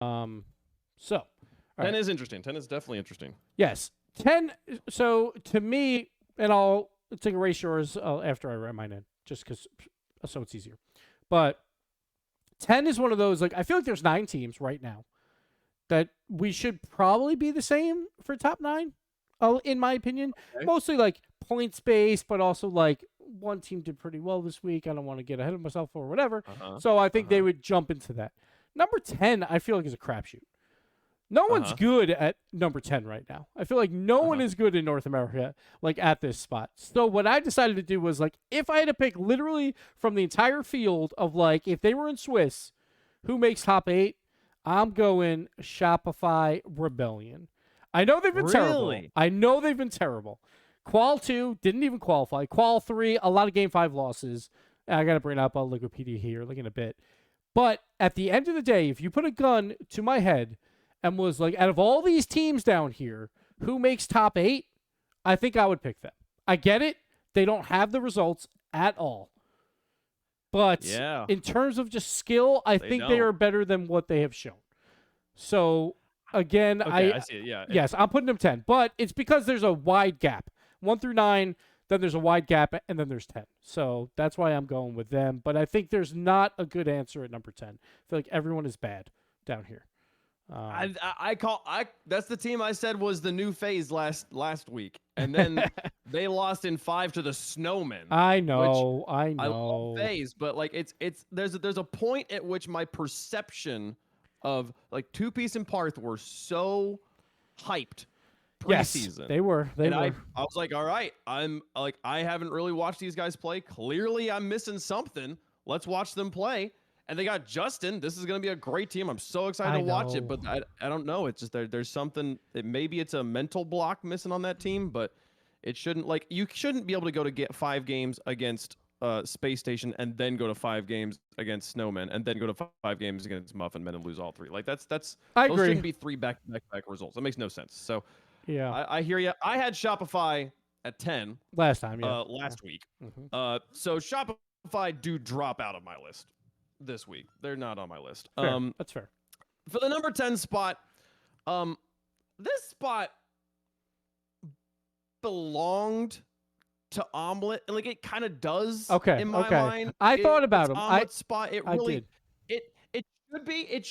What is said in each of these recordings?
So, all 10 right. is interesting. 10 is definitely interesting. Yes. 10. So, to me, and I'll take erase yours after I write mine in, just because, so it's easier. But 10 is one of those, like, I feel like there's 9 teams right now that we should probably be the same for top 9, in my opinion. Okay. Mostly, like, points based, but also, like, one team did pretty well this week. I don't want to get ahead of myself or whatever. Uh-huh. So, I think they Uh-huh. would jump into that. Number 10, I feel like, is a crapshoot. No one's Uh-huh. good at number 10 right now. I feel like no one is good in North America, like, at this spot. So what I decided to do was, like, if I had to pick literally from the entire field of, like, if they were in Swiss, who makes top 8, I'm going Shopify Rebellion. I know they've been terrible. Really? I know they've been terrible. Qual 2 didn't even qualify. Qual 3, a lot of Game 5 losses. I got to bring up Wikipedia here, like, in a bit. But at the end of the day, if you put a gun to my head and was like, out of all these teams down here, who makes top 8? I think I would pick them. I get it. They don't have the results at all. But Yeah. in terms of just skill, I think they are better than what they have shown. So, again, Okay, I see it. Yeah. yes, I'm putting them 10. But it's because there's a wide gap. 1 through 9, then there's a wide gap, and then there's 10. So that's why I'm going with them. But I think there's not a good answer at number 10. I feel like everyone is bad down here. That's the team I said was the new phase last week, and then they lost in 5 to the Snowmen. I know. I love phase, but like there's a point at which my perception of like Two Piece and Parth were so hyped preseason. Yes, they were. I was like, all right, I'm like, I haven't really watched these guys play. Clearly, I'm missing something. Let's watch them play. And they got Justin. This is going to be a great team. I'm so excited to watch it, but I don't know. It's just there's something that maybe it's a mental block missing on that team, but it shouldn't, like, you shouldn't be able to go to get 5 games against Space Station and then go to 5 games against Snowmen and then go to 5 games against Muffin Men and lose all 3. Like that's I those agree. shouldn't be 3 back-to-back results. That makes no sense. So yeah, I hear you. I had Shopify at 10 last time, last week. So Shopify do drop out of my list this week. They're not on my list. Fair. That's fair. For the number 10 spot, this spot belonged to Omelet. Like, it kind of does. Okay. In my mind. I thought about him. Omelet spot. It really. I did. It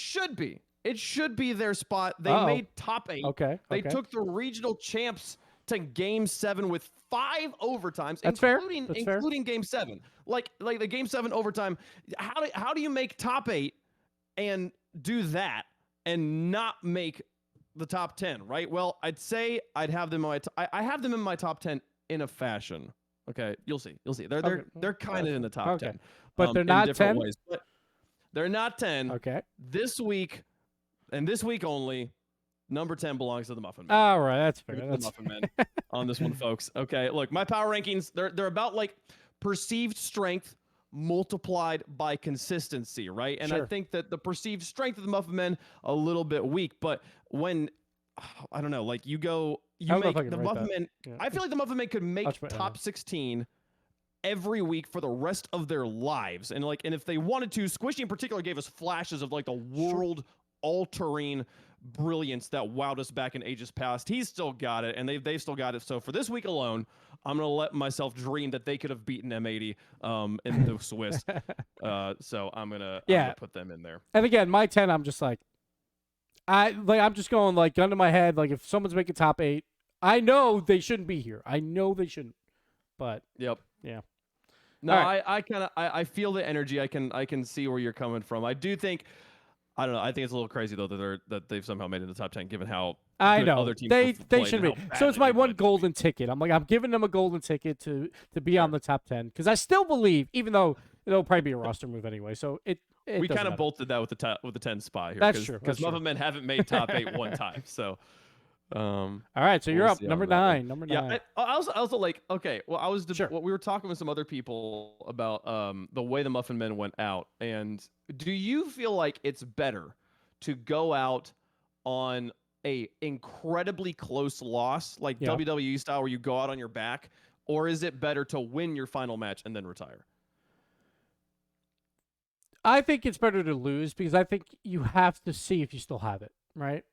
should be their spot. They made top 8. Okay. They took the regional champs to Game 7 with 5 overtimes, That's including Game 7. Like the Game 7 overtime. How do you make top 8 and do that and not make the top 10? Right. Well, I'd say I'd have them. I have them in my top 10 in a fashion. Okay, you'll see. They're kind of in the top 10, but they're not 10. Ways. But they're not 10. Okay. This week, and this week only, number 10 belongs to the Muffin Men. All right, that's fair. That's the Muffin Men on this one, folks. Okay, look, my power rankings, they're about like perceived strength multiplied by consistency, right? And I think that the perceived strength of the Muffin Men a little bit weak, but when I don't know, like you make the Muffin Men. Yeah. I feel like the Muffin Men could make top 16 every week for the rest of their lives, and if they wanted to, Squishy in particular gave us flashes of like the world-altering brilliance that wowed us back in ages past. He's still got it, and they've still got it. So for this week alone, I'm gonna let myself dream that they could have beaten M80 in the Swiss. So I'm gonna put them in there. And again, my 10, I'm just like, I'm just going like gun to my head. Like if someone's making top 8, I know they shouldn't be here. I know they shouldn't. But yeah. No, right. I feel the energy. I can see where you're coming from. I do think. I don't know. I think it's a little crazy though that they've somehow made it in the top 10, given how I know other teams they should be. So it's my one golden ticket. I'm giving them a golden ticket to be on the top 10 because I still believe, even though it'll probably be a roster move anyway. So we kind of bolted that with the 10 spot here. That's true. Because Muffin Men haven't made top 8 one time. So. All right, so you're up. Number 9. Number 9. Yeah, I also like. Okay, well, we were talking with some other people about the way the Muffin Men went out, and do you feel like it's better to go out on a incredibly close loss, like WWE style, where you go out on your back, or is it better to win your final match and then retire? I think it's better to lose because I think you have to see if you still have it, right?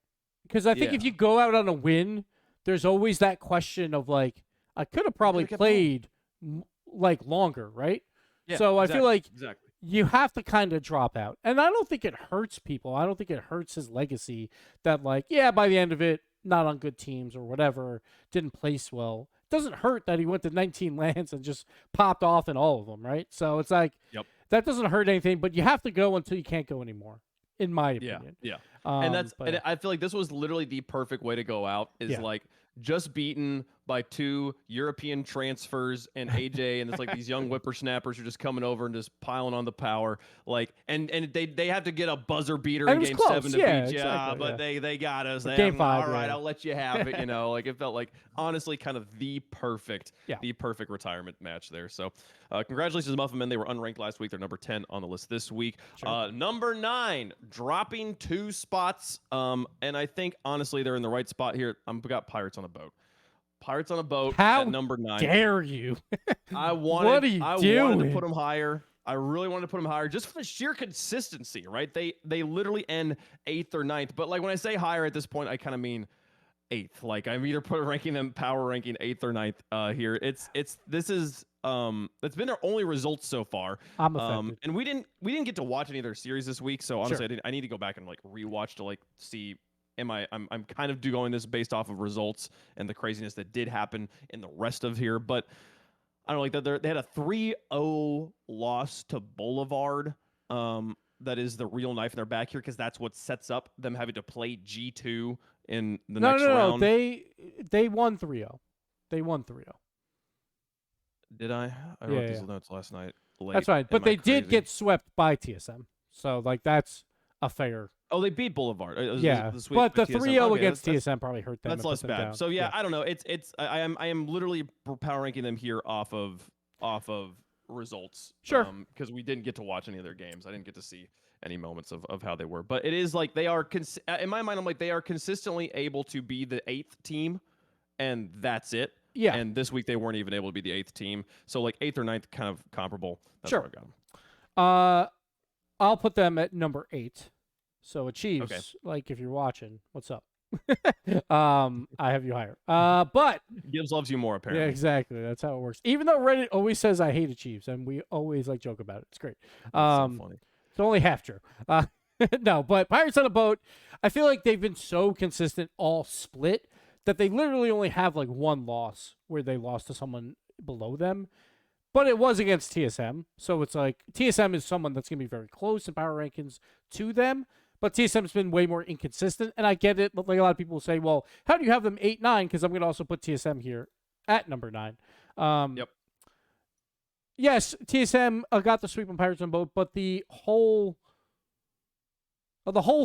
Because I think Yeah. if you go out on a win, there's always that question of like, I could have probably Coulda kept going. played like longer, right? Yeah, So I feel exactly. like Exactly. you have to kind of drop out. And I don't think it hurts people. I don't think it hurts his legacy that, like, yeah, by the end of it, not on good teams or whatever, didn't place well. It doesn't hurt that he went to 19 lands and just popped off in all of them, right? So it's like, Yep. that doesn't hurt anything, but you have to go until you can't go anymore, in my Yeah. opinion. Yeah. And But I feel like this was literally the perfect way to go out is yeah. like just beaten by 2 European transfers and AJ and it's like these young whippersnappers are just coming over and just piling on the power like and they have to get a buzzer beater And in it was game close. 7 to Yeah, beat you, exactly, but yeah. they got us. But They, game 5, all right, yeah. I'll let you have it, you know, like it felt like honestly kind of the perfect Yeah. retirement match there. So congratulations to Muffin Men. They were unranked last week. They're number 10 on the list this week. Sure. Number 9, dropping 2 spots. And I think honestly they're in the right spot here. We got Pirates on a Boat. Pirates on a Boat How at number 9. dare you? What are you I doing? wanted to put them higher. I really wanted to put them higher just for the sheer consistency, right? They literally end 8th or 9th. But like when I say higher at this point, I kind of mean 8th. Like I'm either ranking them power ranking 8th or 9th here. This is it's been their only results so far. I'm affected. And we didn't get to watch any of their series this week, so honestly Sure. I need to go back and like rewatch to like see I'm kind of going this based off of results and the craziness that did happen in the rest of here, but I don't know, like they had a 3-0 loss to Boulevard. That is the real knife in their back here because that's what sets up them having to play G2 in the next round. No. They won 3-0. They won 3-0. Did I? I wrote these notes last night. Late. That's right. But Am I they did crazy? get swept by TSM. So like that's a fair. Oh, they beat Boulevard. Yeah. The sweep But the with TSM. 3-0 Okay, against TSM probably hurt them. that's and less put them bad. down. So yeah, I don't know. I am literally power ranking them here off of results. Sure. Because we didn't get to watch any of their games. I didn't get to see any moments of how they were. But it is like they are in my mind. I'm like they are consistently able to be the 8th team, and that's it. Yeah. And this week they weren't even able to be the 8th team. So like 8th or 9th, kind of comparable. That's Sure. where I got them. I'll put them at number 8. So Achieves, Okay. like if you're watching, what's up? I have you higher. But Gibbs loves you more apparently. yeah, exactly. That's how it works. Even though Reddit always says I hate Achieves, and we always like joke about it. It's great. That's so funny. It's only half true. No, but Pirates on a Boat, I feel like they've been so consistent all split that they literally only have like one loss where they lost to someone below them. But it was against TSM. So it's like TSM is someone that's going to be very close in power rankings to them. But TSM's been way more inconsistent. And I get it. Like a lot of people say, well, how do you have them 8-9? Because I'm going to also put TSM here at number 9. Yep. Yes, TSM got the sweep on Pirates on Boat, but the whole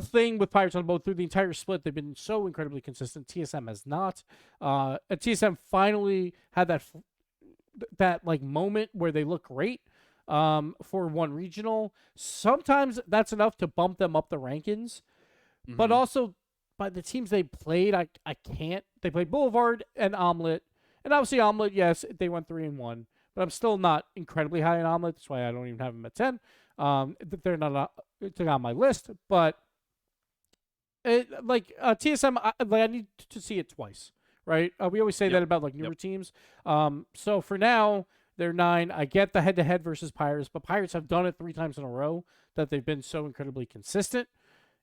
thing with Pirates on Boat through the entire split, they've been so incredibly consistent. TSM has not. And TSM finally had that like moment where they look great for one regional. Sometimes that's enough to bump them up the rankings, but also by the teams they played, I can't. They played Boulevard and Omelet, and obviously Omelet, yes, they went 3-1. But I'm still not incredibly high in Omelet. That's why I don't even have them at 10. They're not on my list. But TSM, I need to see it twice, right? We always say that about like newer teams. So for now, they're 9. I get the head-to-head versus Pirates, but Pirates have done it 3 times in a row that they've been so incredibly consistent.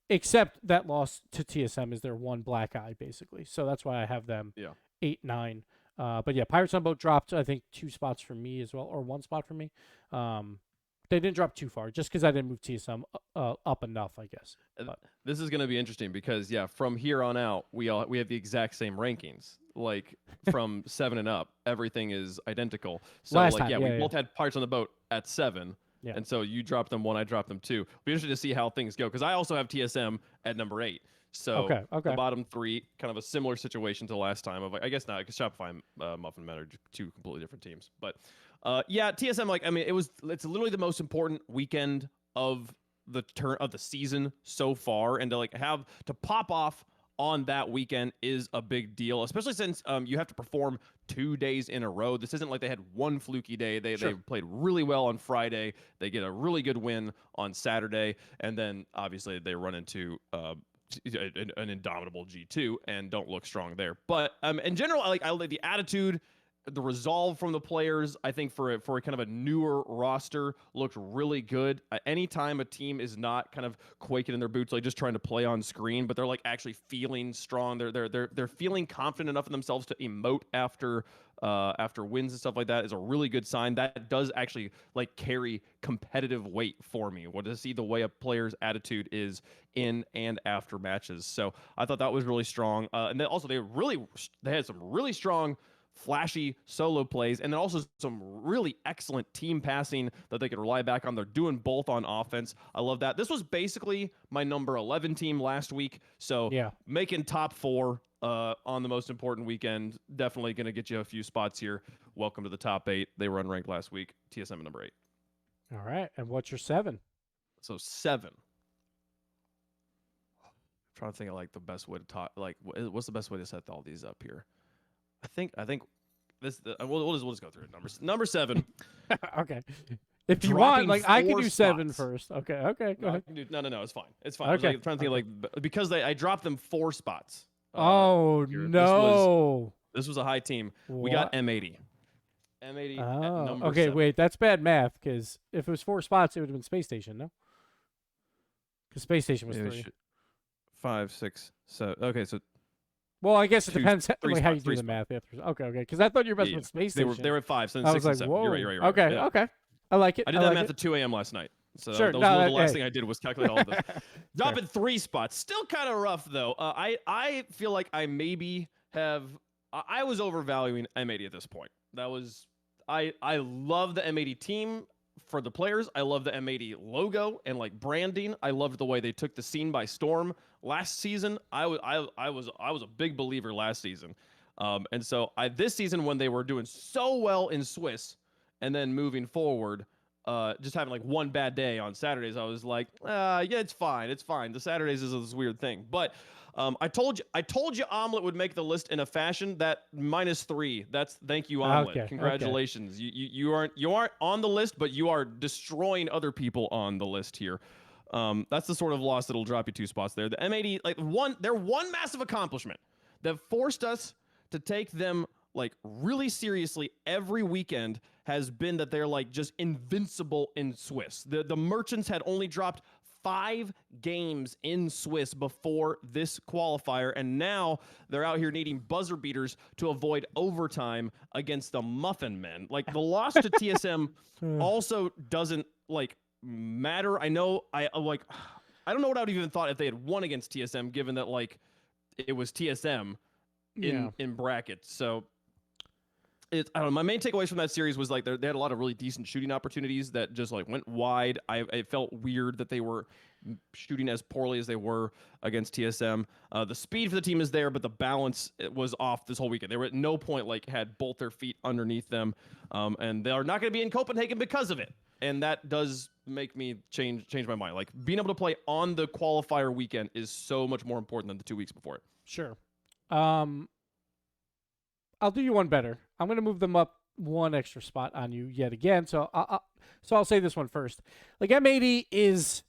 Except that loss to TSM is their one black eye, basically. So that's why I have them 8-9. But yeah, Pirates on Boat dropped, I think, 2 spots for me as well, or 1 spot for me. They didn't drop too far, just because I didn't move TSM up enough, I guess. But this is going to be interesting because, from here on out, we have the exact same rankings. Like, from 7 and up, everything is identical. So, Last like, time, we both had Pirates on the Boat at 7. Yeah. And so you dropped them 1, I dropped them 2. Be interested to see how things go because I also have TSM at number 8. So okay. the bottom 3, kind of a similar situation to last time. Of I guess not because Shopify and Muffin Men are 2 completely different teams. But TSM, like I mean, it's literally the most important weekend of the season so far, and to pop off on that weekend is a big deal, especially since you have to perform 2 days in a row. This isn't like they had one fluky day. They played really well on Friday. They get a really good win on Saturday, and then obviously they run into an indomitable G2 and don't look strong there. But in general, I like the attitude, the resolve from the players. I think for a kind of a newer roster looked really good. Anytime a team is not kind of quaking in their boots, like just trying to play on screen, but they're like actually feeling strong. They're feeling confident enough in themselves to emote after wins and stuff like that is a really good sign. That does actually like carry competitive weight for me. What to see the way a player's attitude is in and after matches. So I thought that was really strong. And then also they had some really strong flashy solo plays, and then also some really excellent team passing that they could rely back on. They're doing both on offense. I love that. This was basically my number 11 team last week, so making top 4 on the most important weekend, definitely going to get you a few spots here. Welcome to the top 8. They were unranked last week. TSM at number 8. All right, and what's your 7? So 7. I'm trying to think of like the best way to talk. Like, what's the best way to set all these up here? I think this. We'll just go through it. Number 7. Okay. If you want, like I can do 7 first. Okay. Go ahead. No. It's fine. It's fine. Okay. I'm trying to think like because I dropped them 4 spots. Oh here. no! This was a high team. What? We got M80. M80 at number okay, 7. wait, that's bad math. Because if it was 4 spots, it would have been Space Station, no? Because Space Station was 3. 5, 6, 7. Okay, so. Well, I guess it depends how you do the spots. math. Okay. Because I thought you were about to put Space Station. They were at 5, so then I 6 was and like, 7. whoa. You're right. Okay. I like it. I did that math at 2 a.m. last night. So sure. that was the last thing I did was calculate all of this. Dropping 3 spots. Still kind of rough, though. I feel like I maybe have... I was overvaluing M80 at this point. That was... I love the M80 team for the players. I love the M80 logo and like branding. I loved the way they took the scene by storm last season. I was a big believer last season. And so this season when they were doing so well in Swiss and then moving forward... just having like one bad day on Saturdays, I was like, yeah, it's fine. The Saturdays is this weird thing. But I told you Omelet would make the list in a fashion that -3. That's thank you, Omelet. Okay, Congratulations. Okay. You aren't on the list, but you are destroying other people on the list here. That's the sort of loss that'll drop you 2 spots there. The M80, like their one massive accomplishment that forced us to take them like really seriously every weekend has been that they're like just invincible in Swiss. The Merchants had only dropped 5 games in Swiss before this qualifier, and now they're out here needing buzzer beaters to avoid overtime against the Muffin Men. Like the loss to TSM also doesn't like matter. I know I don't know what I would even thought if they had won against TSM, given that like it was TSM in brackets. So I don't know. My main takeaways from that series was like they had a lot of really decent shooting opportunities that just like went wide. It felt weird that they were shooting as poorly as they were against TSM. The speed for the team is there, but the balance was off this whole weekend. They were at no point like had both their feet underneath them, and they are not going to be in Copenhagen because of it. And that does make me change my mind. Like being able to play on the qualifier weekend is so much more important than the 2 weeks before it. Sure. I'll do you one better. I'm going to move them up 1 extra spot on you yet again. So I'll say this one first. Like M80 is,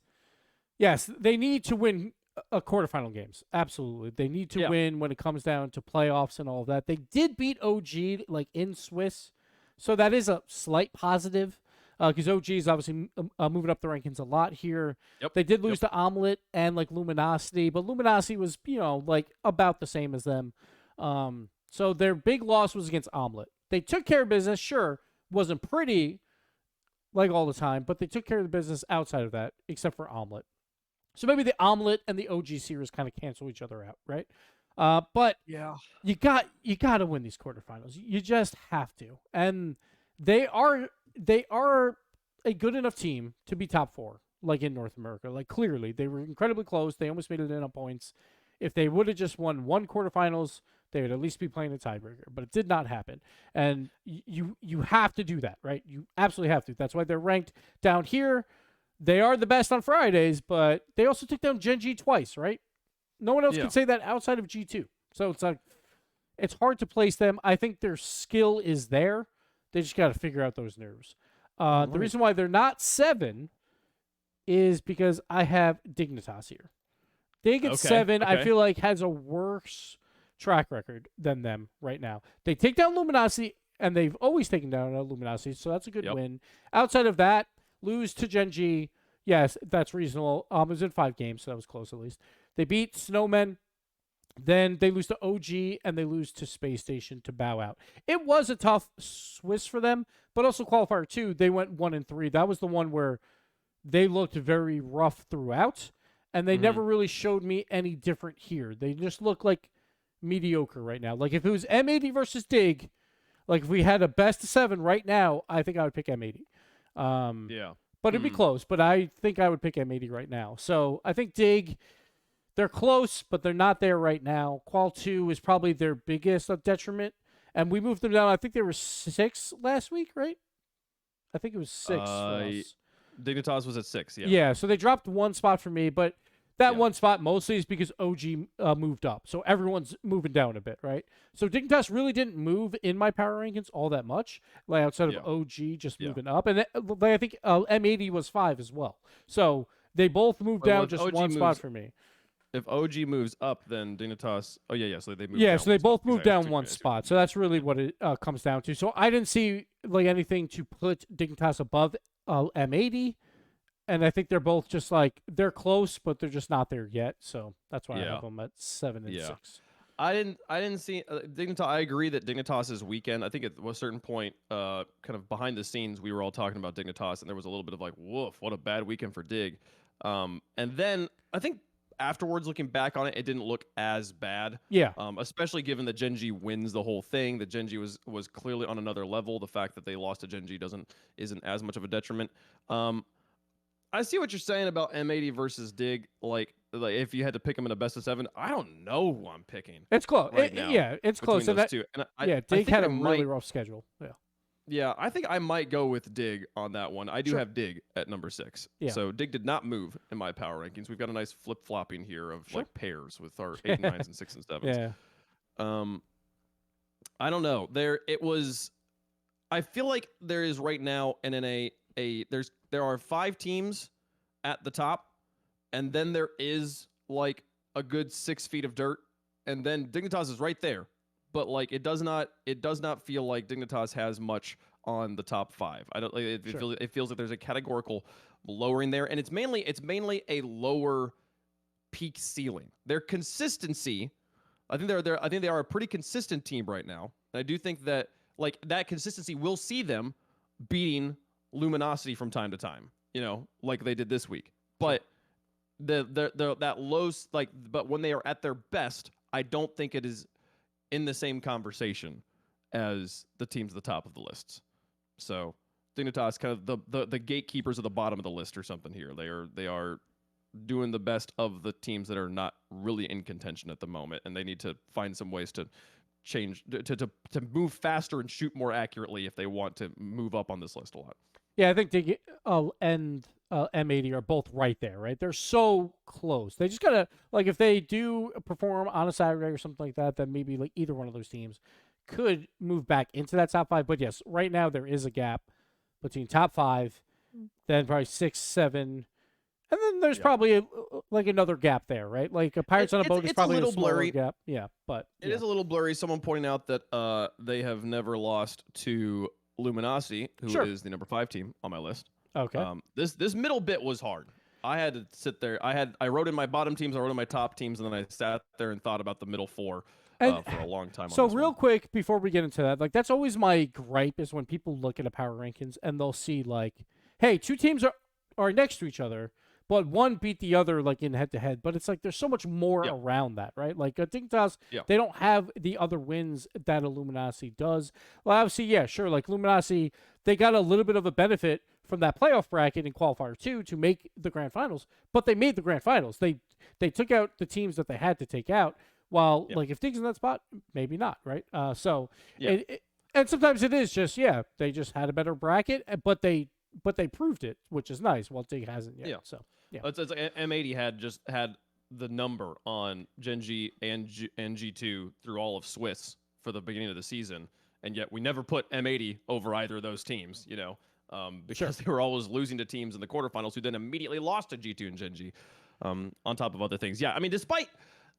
yes, they need to win a quarterfinal games. Absolutely. They need to win when it comes down to playoffs and all of that. They did beat OG like in Swiss. So that is a slight positive because OG is obviously moving up the rankings a lot here. Yep. They did lose to Omelet and like Luminosity, but Luminosity was, like about the same as them. So their big loss was against Omelet. They took care of business, sure, wasn't pretty like all the time, but they took care of the business outside of that, except for Omelet. So maybe the Omelet and the OG series kind of cancel each other out, right? But yeah, you got to win these quarterfinals. You just have to, and they are a good enough team to be top 4, like in North America. Like clearly, they were incredibly close. They almost made it in on points. If they would have just won 1 quarterfinals, they would at least be playing a tiebreaker, but it did not happen. And you have to do that, right? You absolutely have to. That's why they're ranked down here. They are the best on Fridays, but they also took down Gen.g twice, right? No one else Yeah. can say that outside of G2. So it's like it's hard to place them. I think their skill is there. They just got to figure out those nerves. The reason why they're not 7 is because I have Dignitas here. Dig at 7, I feel like, has a worse track record than them right now. They take down Luminosity, and they've always taken down Luminosity, so that's a good win. Outside of that, lose to Gen G. Yes, that's reasonable. It was in 5 games, so that was close at least. They beat Snowmen. Then they lose to OG, and they lose to Space Station to bow out. It was a tough Swiss for them, but also qualifier 2, they went 1-3. That was the one where they looked very rough throughout, and they never really showed me any different here. They just look like mediocre right now. Like if it was M80 versus Dig, like if we had a best of 7 right now, I think I would pick M80. But it'd be close. But I think I would pick M80 right now. So I think Dig, they're close, but they're not there right now. Qual 2 is probably their biggest detriment, and we moved them down. I think they were 6 last week, right? I think it was 6 for us. Dignitas was at 6, yeah. Yeah, so they dropped 1 spot for me, but that 1 spot mostly is because OG moved up. So everyone's moving down a bit, right? So Dignitas really didn't move in my power rankings all that much, like outside of OG just moving up. And I think M80 was 5 as well. So they both moved down just OG 1 spot for me. If OG moves up, then Dignitas. Oh yeah, so they moved. Yeah, down so they both moved down 1 spot. spot. So that's really what it comes down to. So I didn't see like anything to put Dignitas above M80, and I think they're both just like they're close, but they're just not there yet. So that's why I have them at 7 and 6. I didn't see Dignitas. I agree that Dignitas's weekend. I think at a certain point, kind of behind the scenes, we were all talking about Dignitas, and there was a little bit of like, woof, what a bad weekend for Dig. And then I think afterwards, looking back on it, it didn't look as bad. Yeah. Especially given that Gen.g wins the whole thing. That Gen.g was clearly on another level. The fact that they lost to Gen.g isn't as much of a detriment. I see what you're saying about M80 versus Dig. Like if you had to pick them in a best of 7, I don't know who I'm picking. It's close. Right now yeah, it's close. Those two. And Dig had a really rough schedule. Yeah. Yeah, I think I might go with Dig on that one. I do have Dig at number 6. Yeah. So Dig did not move in my power rankings. We've got a nice flip-flopping here of like pairs with our 8 and 9s and 6 and 7s. Yeah. I don't know. I feel like there is right now there are 5 teams at the top, and then there is like a good 6 feet of dirt, and then Dignitas is right there. But like it does not feel like Dignitas has much on the top 5. I don't like it feels like there's a categorical lowering there, and it's mainly a lower peak ceiling. Their consistency, I think they are a pretty consistent team right now. And I do think that like that consistency will see them beating Luminosity from time to time, like they did this week. But that low but when they are at their best, I don't think it is in the same conversation as the teams at the top of the lists. So Dignitas kind of the gatekeepers of the bottom of the list or something here. They are doing the best of the teams that are not really in contention at the moment, and they need to find some ways to change to move faster and shoot more accurately if they want to move up on this list a lot. Yeah, I think Dig and M80 are both right there, right? They're so close. They just gotta like if they do perform on a Saturday or something like that, then maybe like either one of those teams could move back into that top 5. But yes, right now there is a gap between top 5, then probably 6, 7, and then there's probably like another gap there, right? Like a Pirates on a Boat is probably a little blurry gap. Yeah, but it is a little blurry. Someone pointing out that they have never lost to Luminosity, who is the number 5 team on my list. Okay. This middle bit was hard. I had to sit there. I wrote in my bottom teams, I wrote in my top teams, and then I sat there and thought about the middle 4 for a long time. So real quick before we get into that, like that's always my gripe is when people look at a power rankings and they'll see like, hey, 2 teams are next to each other, but one beat the other like in head to head. But it's like there's so much more around that, right? Like Dignitas, they don't have the other wins that a Luminosity does. Well, obviously, yeah, sure. Like Luminosity, they got a little bit of a benefit from that playoff bracket in qualifier 2 to make the grand finals, but they made the grand finals. They took out the teams that they had to take out. While like if Dig's in that spot, maybe not, right? And sometimes it is just they just had a better bracket, but they proved it, which is nice. While Dig hasn't yet. So it's M80 had the number on Gen G and G2 through all of Swiss for the beginning of the season, and yet we never put M80 over either of those teams, because they were always losing to teams in the quarterfinals who then immediately lost to G2 and Gen G, on top of other things. Yeah, I mean, despite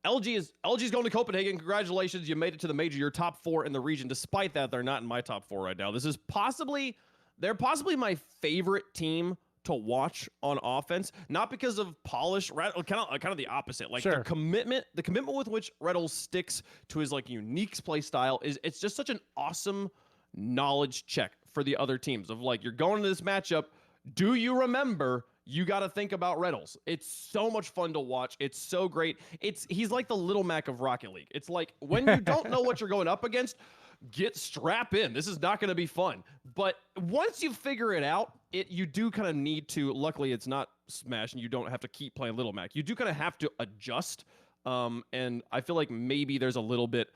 LG's going to Copenhagen. Congratulations, you made it to the major. You're top 4 in the region. Despite that, they're not in my top 4 right now. They're possibly my favorite team to watch on offense, not because of polish, kind of the opposite. Like the commitment with which Reddles sticks to his like unique play style it's just such an awesome knowledge check for the other teams of like, you're going into this matchup. Do you remember? You got to think about Reddles. It's so much fun to watch. It's so great. He's like the Little Mac of Rocket League. It's like when you don't know what you're going up against, strap in. This is not going to be fun. But once you figure it out, you do kind of need to. Luckily, it's not Smash, and you don't have to keep playing Little Mac. You do kind of have to adjust. And I feel like maybe there's a little bit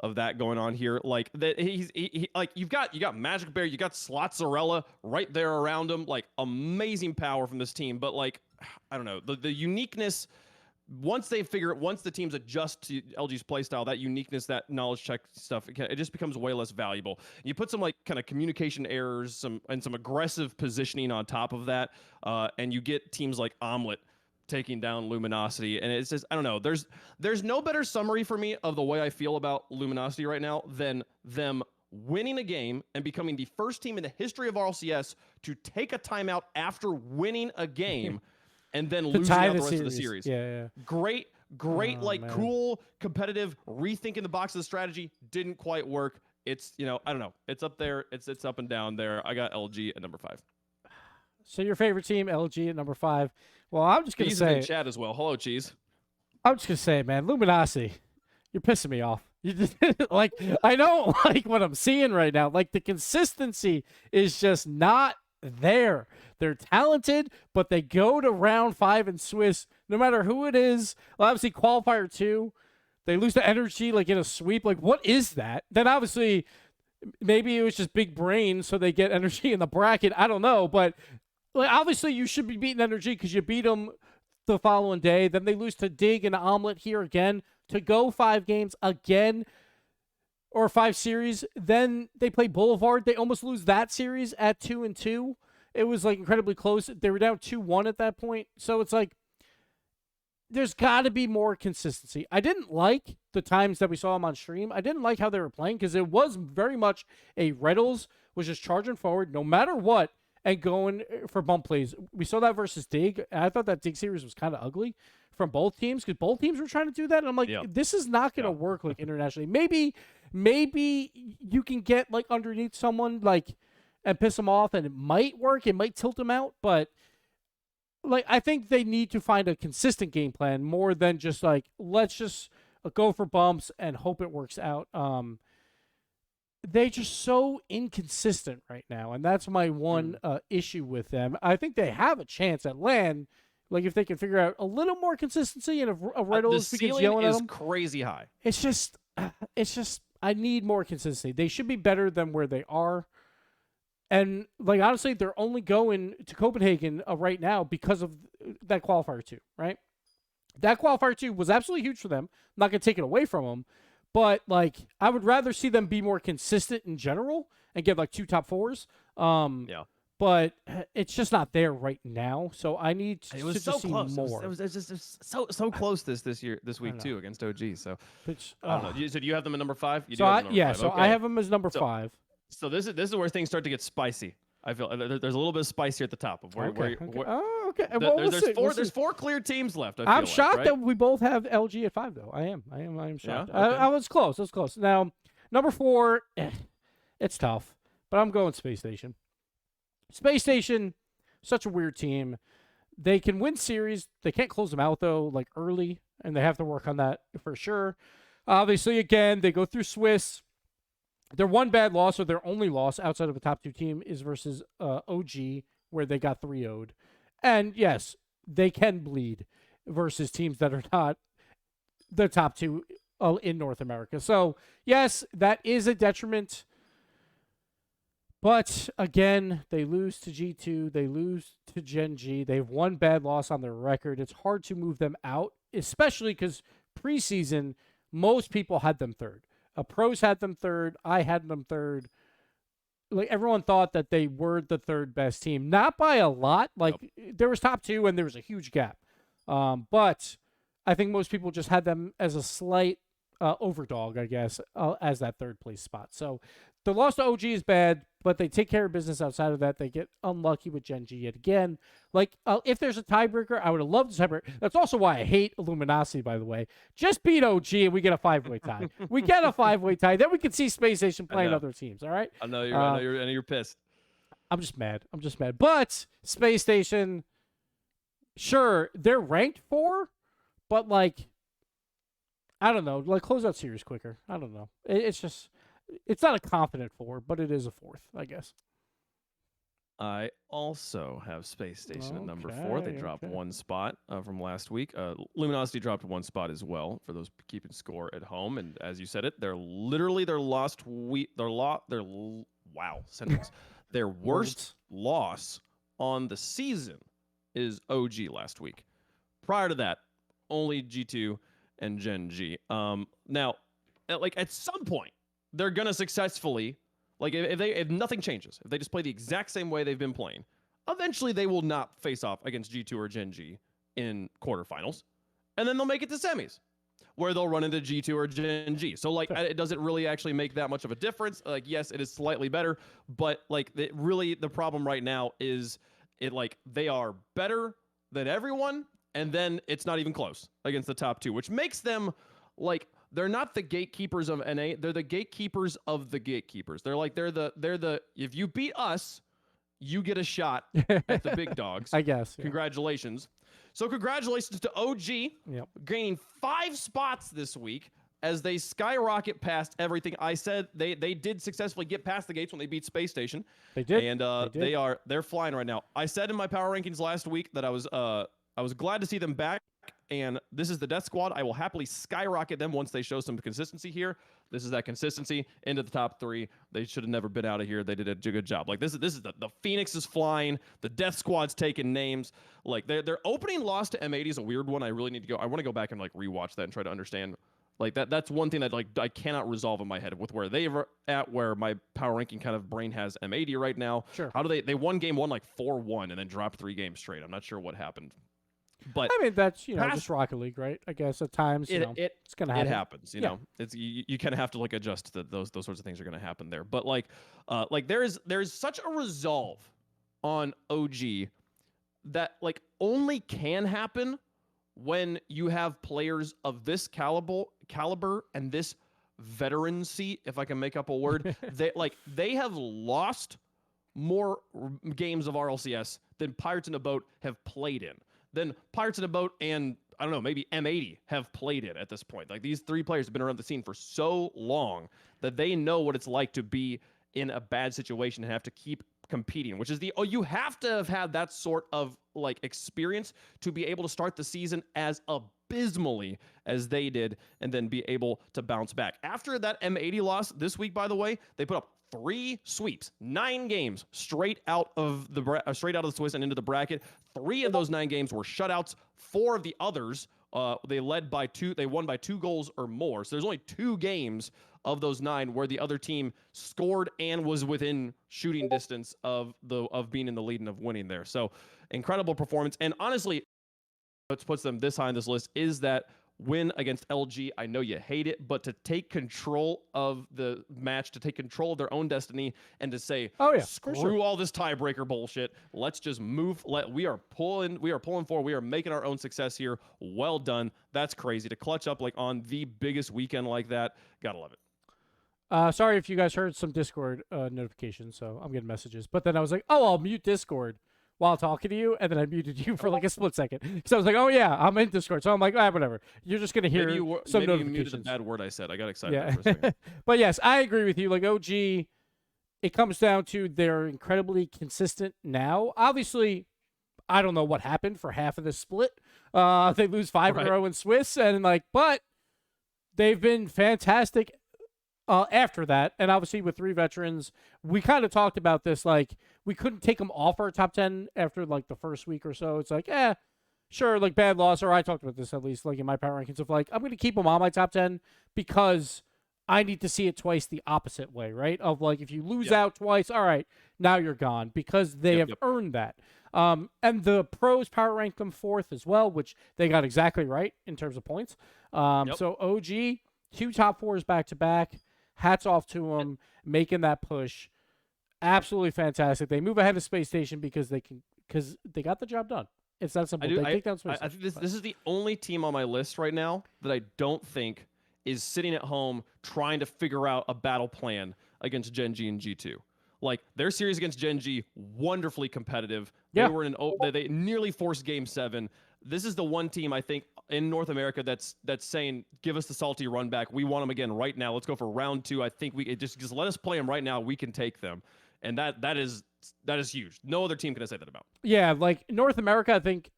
of that going on here. Like that, he like you got Magic Bear, you got Slotzarella right there around him. Like amazing power from this team. But like I don't know the uniqueness. Once the teams adjust to LG's playstyle, that uniqueness, that knowledge check stuff, it just becomes way less valuable. You put some like kind of communication errors, some aggressive positioning on top of that, and you get teams like Omelet taking down Luminosity, and it's just I don't know. There's no better summary for me of the way I feel about Luminosity right now than them winning a game and becoming the first team in the history of RLCS to take a timeout after winning a game. And then losing out the rest of the series. Yeah. Great, cool, competitive, rethinking the box of the strategy. Didn't quite work. It's, I don't know. It's up there. It's up and down there. I got LG at number 5. So your favorite team, LG at number 5. Well, I'm just going to say. In chat as well. Hello, Cheese. I'm just going to say, man, Luminosity, you're pissing me off. You just, like, I don't like what I'm seeing right now. Like, the consistency is just not there. They're talented, but they go to round 5 in Swiss, no matter who it is. Well, obviously, qualifier 2, they lose the energy like in a sweep. Like, what is that? Then obviously, maybe it was just big brain, so they get energy in the bracket. I don't know, but like, obviously, you should be beating energy because you beat them the following day. Then they lose to Dig and Omelet here again to go 5 games again. Or 5 series. Then they play Boulevard. They almost lose that series at 2-2. It was like incredibly close. They were down 2-1 at that point. So it's like there's got to be more consistency. I didn't like the times that we saw them on stream. I didn't like how they were playing because it was very much a Reddles was just charging forward no matter what and going for bump plays. We saw that versus Dig. And I thought that Dig series was kind of ugly from both teams because both teams were trying to do that. And I'm like, this is not going to work like internationally. Maybe you can get like underneath someone like and piss them off and it might work. It might tilt them out. But like, I think they need to find a consistent game plan more than just like, let's just go for bumps and hope it works out. They're just so inconsistent right now. And that's my one issue with them. I think they have a chance at LAN. Like, if they can figure out a little more consistency and a Reynolds begins yelling at them. The ceiling is crazy high. It's just, I need more consistency. They should be better than where they are. And, like, honestly, they're only going to Copenhagen right now because of that qualifier 2, right? That qualifier 2 was absolutely huge for them. I'm not going to take it away from them. But, like, I would rather see them be more consistent in general and get, like, 2 top 4s. But it's just not there right now. So I need to, see more. It was just so close this week too against OG. So I don't know. So do you have them at number 5? So I have them as number 5. So this is where things start to get spicy. I feel there's a little bit of spice here at the top of where. Okay. Well, there's 4 clear teams left. I'm shocked right? that we both have LG at 5 though. I am shocked. Yeah? Okay. I was close. Now number 4, it's tough, but I'm going Space Station. Space Station, such a weird team. They can win series. They can't close them out, though, like early, and they have to work on that for sure. Obviously, again, they go through Swiss. Their one bad loss, or their only loss outside of a top 2 team, is versus OG, where they got 3-0'd. And, yes, they can bleed versus teams that are not the top 2 in North America. So, yes, that is a detriment. But, again, they lose to G2. They lose to Gen G. They have one bad loss on their record. It's hard to move them out especially because preseason, most people had them third. Pros had them third. I had them third. Like everyone thought that they were the third best team, not by a lot. Like there was top two, and there was a huge gap. But I think most people just had them as a slight overdog, I guess, as that third place spot. So the loss to OG is bad, but they take care of business outside of that. They get unlucky with Gen G yet again. Like, if there's a tiebreaker, I would have loved a tiebreaker. That's also why I hate Illuminati, by the way. Just beat OG and we get a 5-way tie. We get a 5-way tie. Then we can see Space Station playing other teams, all right? I know you're pissed. I'm just mad. But Space Station, sure, they're ranked 4, but, like, I don't know. Like, close out series quicker. I don't know. It's just... It's not a confident 4, but it is a 4th, I guess. I also have Space Station at number 4. They dropped one spot from last week. Luminosity dropped one spot as well for those keeping score at home. And as you said it, they're literally their lost week. Wow sentence. Their worst loss on the season is OG last week. Prior to that, only G2 and Gen G. Now, at some point, they're gonna successfully, like, if nothing changes, if they just play the exact same way they've been playing, eventually they will not face off against G2 or Gen G in quarterfinals, and then they'll make it to semis, where they'll run into G2 or Gen G. So, like, it doesn't really actually make that much of a difference. Like, yes, it is slightly better, but, like, the problem right now is they are better than everyone, and then it's not even close against the top 2, which makes them, like, they're not the gatekeepers of NA. They're the gatekeepers of the gatekeepers. They're the if you beat us, you get a shot at the big dogs. I guess. Yeah. Congratulations. So congratulations to OG, gaining 5 spots this week as they skyrocket past everything. I said they did successfully get past the gates when they beat Space Station. They did. And they're flying right now. I said in my power rankings last week that I was glad to see them back. And this is the Death Squad. I will happily skyrocket them once they show some consistency here. This is that consistency into the top 3. They should have never been out of here. They did a good job. Like, this is the Phoenix is flying. The Death Squad's taking names. Like, their opening loss to M80 is a weird one. I really need to go. I want to go back and, like, rewatch that and try to understand. Like, that's one thing that, like, I cannot resolve in my head with where they were at, where my power ranking kind of brain has M80 right now. Sure. How do they won game 1 like 4-1 and then dropped 3 games straight? I'm not sure what happened. But I mean, that's, just Rocket League, right? I guess at times, it's going to happen. It happens, you know. It's you kind of have to, like, adjust to those sorts of things are going to happen there. But like there's such a resolve on OG that, like, only can happen when you have players of this caliber and this veterancy, if I can make up a word. They have lost more games of RLCS than Pirates in a Boat have played in. Then Pirates in a Boat and, I don't know, maybe M80 have played it at this point. Like, these 3 players have been around the scene for so long that they know what it's like to be in a bad situation and have to keep competing, which is you have to have had that sort of, like, experience to be able to start the season as abysmally as they did and then be able to bounce back. After that M80 loss this week, by the way, they put up 3 sweeps, 9 games straight out of the Swiss and into the bracket. 3 of those 9 games were shutouts. 4 of the others, they won by 2 goals or more. So there's only 2 games of those 9 where the other team scored and was within shooting distance of being in the lead and of winning there. So incredible performance. And honestly, what puts them this high on this list is that win against LG. I know you hate it, but to take control of the match, to take control of their own destiny, and to say, screw all this tiebreaker bullshit. Let's just move. We are pulling forward. We are making our own success here. Well done. That's crazy to clutch up, like, on the biggest weekend like that. Gotta love it. Sorry if you guys heard some Discord notifications, so I'm getting messages. But then I was like, I'll mute Discord while talking to you, and then I muted you for like a split second. Because I was like, oh, yeah, I'm in Discord. So I'm like, whatever. You're just going to hear some notifications. Maybe you muted the bad word I said. I got excited for a second. But yes, I agree with you. Like, OG, it comes down to they're incredibly consistent now. Obviously, I don't know what happened for half of this split. They lose 5 in a row in Swiss, and, like, but they've been fantastic after that. And obviously with 3 veterans, we kind of talked about this, like, we couldn't take them off our top 10 after, like, the first week or so. It's like, sure, like bad loss, or I talked about this at least, like in my power rankings of like I'm going to keep them on my top 10 because I need to see it twice the opposite way, right? Of like if you lose out twice, all right, now you're gone because they have earned that. And the pros power rank them fourth as well, which they got exactly right in terms of points. So OG, 2 top 4s back to back. Hats off to them making that push. Absolutely fantastic. They move ahead of Space Station because they got the job done. It's that simple. They take down Space Station. I think this is the only team on my list right now that I don't think is sitting at home trying to figure out a battle plan against Gen G and G2. Like their series against Gen G, wonderfully competitive. They were they nearly forced Game 7. This is the one team I think in North America that's saying, give us the salty run back. We want them again right now. Let's go for round 2. I think we just let us play them right now. We can take them, and that is huge. No other team can I say that about. Yeah, like North America, I think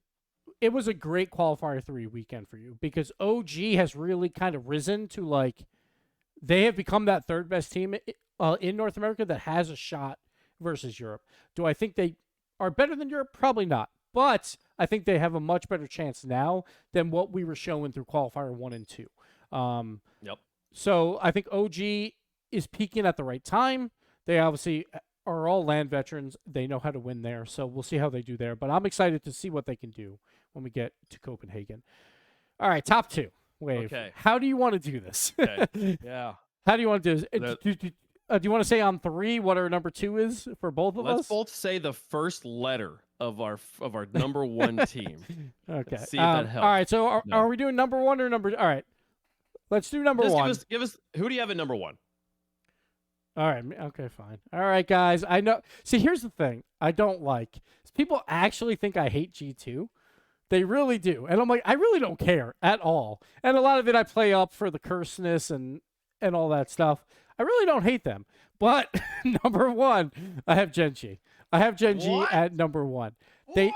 it was a great qualifier 3 weekend for you because OG has really kind of risen to like they have become that third best team in North America that has a shot versus Europe. Do I think they are better than Europe? Probably not. But I think they have a much better chance now than what we were showing through qualifier 1 and 2. So I think OG is peaking at the right time. They obviously are all land veterans. They know how to win there. So we'll see how they do there. But I'm excited to see what they can do when we get to Copenhagen. All right, top 2. Wave. Okay. How do you want to do this? Okay. Yeah. How do you want to do this? Do you want to say on 3 what our number 2 is for both of us? Let's both say the first letter of our number 1 team. Okay. See if that helps. All right. So are we doing number 1 or number? All right. Let's do number 1. Give us. Who do you have at number 1? All right. Okay. Fine. All right, guys. I know. See, here's the thing. I don't like people actually think I hate G2. They really do, and I'm like, I really don't care at all. And a lot of it I play up for the curseness and all that stuff. I really don't hate them. But number 1, I have gen.g. I have gen.g at number 1. They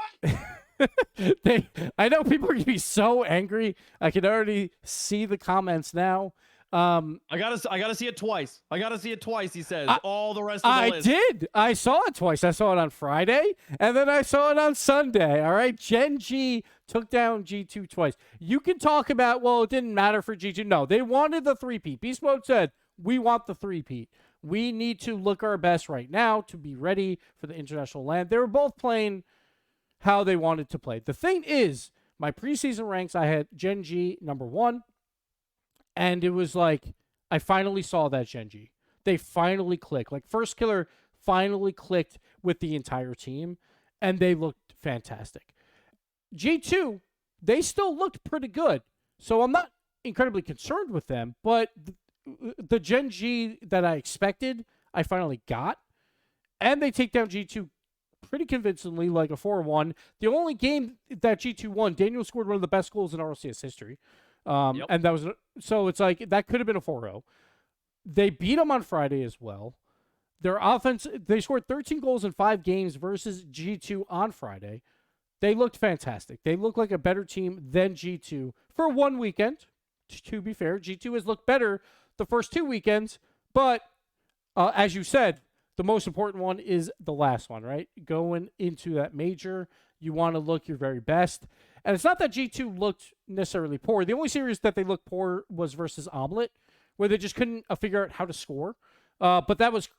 I know people are gonna be so angry. I can already see the comments now. I gotta see it twice. I gotta see it twice. He says all the rest of the list. I did. I saw it twice. I saw it on Friday, and then I saw it on Sunday. All right, gen.g took down G2 twice. You can talk about it didn't matter for G2. No, they wanted the 3-peat. Beast Mode said we want the 3-peat. We need to look our best right now to be ready for the international land. They were both playing how they wanted to play. The thing is, my preseason ranks, I had gen.g number 1. And it was like, I finally saw that gen.g. They finally clicked. Like, First Killer finally clicked with the entire team, and they looked fantastic. G2, they still looked pretty good. So I'm not incredibly concerned with them, but the gen.g that I expected, I finally got. And they take down G2 pretty convincingly, like a 4-1. The only game that G2 won, Daniel scored one of the best goals in RLCS history. And that was so it's like that could have been a 4-0. They beat them on Friday as well. Their offense, they scored 13 goals in 5 games versus G2 on Friday. They looked fantastic. They look like a better team than G2 for one weekend. To be fair, G2 has looked better the first 2 weekends, but as you said, the most important one is the last one, right? Going into that major, you want to look your very best. And it's not that G2 looked necessarily poor. The only series that they looked poor was versus Omelette, where they just couldn't figure out how to score. But that was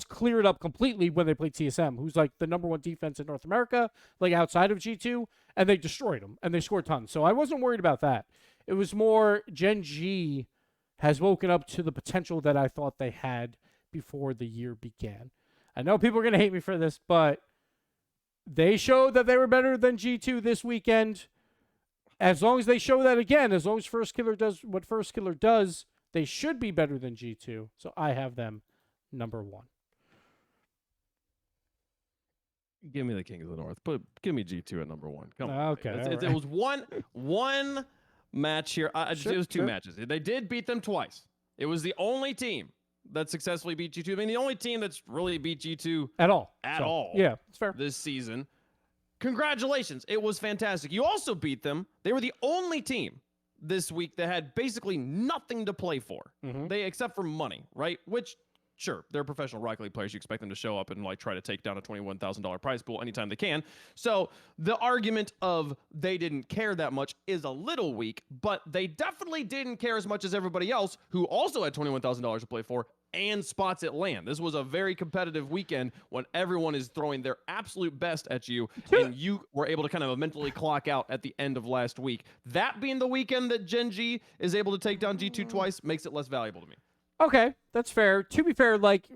cleared up completely when they played TSM, who's like the number 1 defense in North America, like outside of G2, and they destroyed them, and they scored tons. So I wasn't worried about that. It was more gen.g has woken up to the potential that I thought they had before the year began. I know people are going to hate me for this, but they showed that they were better than G2 this weekend. As long as they show that again, as long as First Killer does what First Killer does, they should be better than G2. So I have them number 1. Give me the Kings of the North. Give me G2 at number 1. Come on. Okay. It was one match here. It was 2 matches. They did beat them twice. It was the only team that successfully beat G2. I mean, the only team that's really beat G2 at all. Yeah, it's fair. This season. Congratulations. It was fantastic. You also beat them. They were the only team this week that had basically nothing to play for. They except for money, right? Which sure, they're professional Rocket League players. You expect them to show up and like try to take down a $21,000 prize pool anytime they can. So the argument of they didn't care that much is a little weak, but they definitely didn't care as much as everybody else who also had $21,000 to play for and spots at LAN. This was a very competitive weekend when everyone is throwing their absolute best at you, and you were able to kind of mentally clock out at the end of last week. That being the weekend that Gen G is able to take down G2 twice makes it less valuable to me. Okay, that's fair. To be fair, like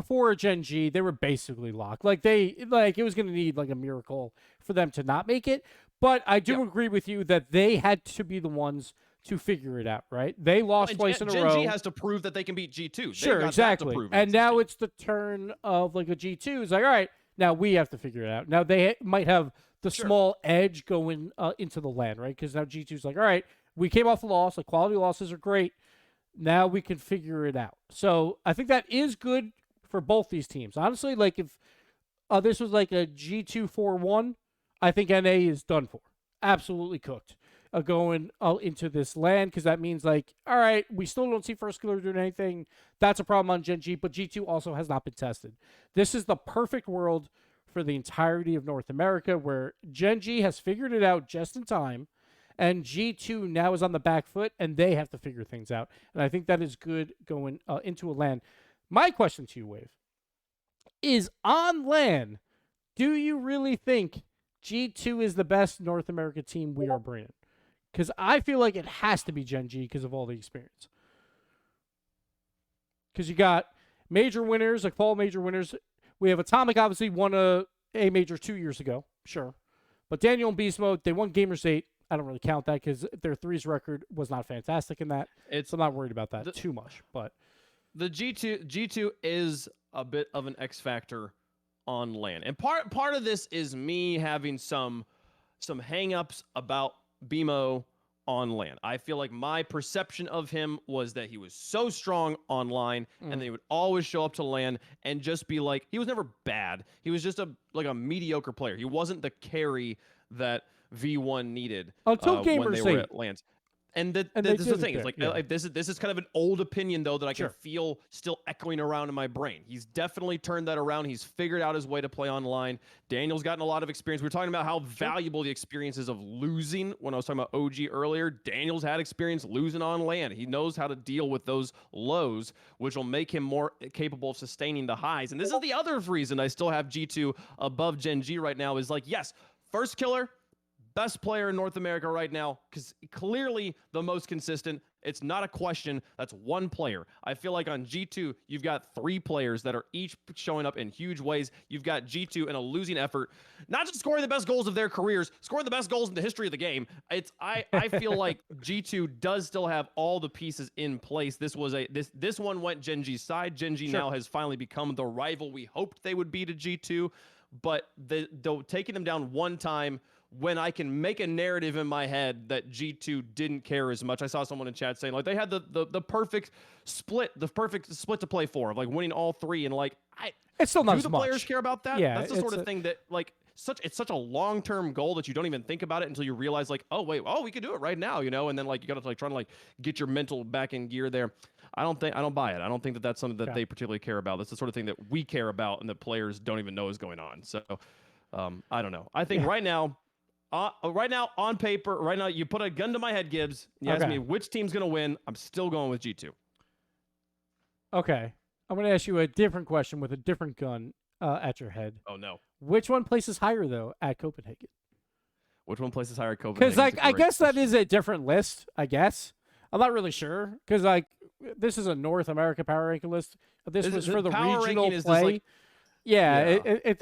for Gen G, they were basically locked. Like it was going to need like a miracle for them to not make it. But I do agree with you that they had to be the ones to figure it out, right? They lost twice in a row. Gen G has to prove that they can beat G2. Sure, exactly. And now it's the turn of like a G2. It's like, all right, now we have to figure it out. Now they might have the small edge going into the LAN, right? Because now G2's like, all right, we came off a loss. Like quality losses are great. Now we can figure it out. So I think that is good for both these teams. Honestly, like if this was like a G2 4-1, I think NA is done for. Absolutely cooked. Going into this LAN, because that means like, all right, we still don't see First Killer doing anything. That's a problem on Gen G, but G2 also has not been tested. This is the perfect world for the entirety of North America where Gen G has figured it out just in time. And G2 now is on the back foot, and they have to figure things out. And I think that is good going into a LAN. My question to you, Wave, is on LAN, do you really think G2 is the best North America team we are bringing? Because I feel like it has to be Gen G because of all the experience. Because you got major winners, like fall major winners. We have Atomic, obviously, won a major 2 years ago. Sure. But Daniel and Beast Mode, they won Gamers 8. I don't really count that because their threes record was not fantastic in that. So I'm not worried about that too much. But the G2 is a bit of an X factor on LAN, and part of this is me having some hangups about BMO on LAN. I feel like my perception of him was that he was so strong online, and then he would always show up to LAN and just be like, he was never bad. He was just a mediocre player. He wasn't the carry that V1 needed until when they were at LANs. And this is the thing. It's like this is kind of an old opinion though that I can feel still echoing around in my brain. He's definitely turned that around. He's figured out his way to play online. Daniel's gotten a lot of experience. We were talking about how valuable the experience is of losing when I was talking about OG earlier. Daniel's had experience losing on LAN. He knows how to deal with those lows, which will make him more capable of sustaining the highs. And this is the other reason I still have G2 above Gen G right now is like, yes, First Killer, best player in North America right now, because clearly the most consistent. It's not a question. That's one player. I feel like on G2, you've got 3 players that are each showing up in huge ways. You've got G2 in a losing effort, not just scoring the best goals of their careers, scoring the best goals in the history of the game. I feel like G2 does still have all the pieces in place. This one went Gen G's side. Gen G now has finally become the rival we hoped they would be to G2, but taking them down one time when I can make a narrative in my head that G2 didn't care as much. I saw someone in chat saying like they had the perfect split, to play for, of like winning all 3, and like it's still not do as the much. Players care about that? Yeah, that's the sort of thing that like it's such a long-term goal that you don't even think about it until you realize like, oh wait, we could do it right now, and then like you got to like try to like get your mental back in gear there. I don't buy it. I don't think that that's something that they particularly care about. That's the sort of thing that we care about and that players don't even know is going on. So I don't know. I think right now on paper, right now, you put a gun to my head, Gibbs. You ask me which team's going to win. I'm still going with G2. Okay. I'm going to ask you a different question with a different gun at your head. Oh, no. Which one places higher, though, at Copenhagen? Which one places higher at Copenhagen? Because I guess that is a different list, I guess. I'm not really sure. Because this is a North America power ranking list. This was for the regional play. It's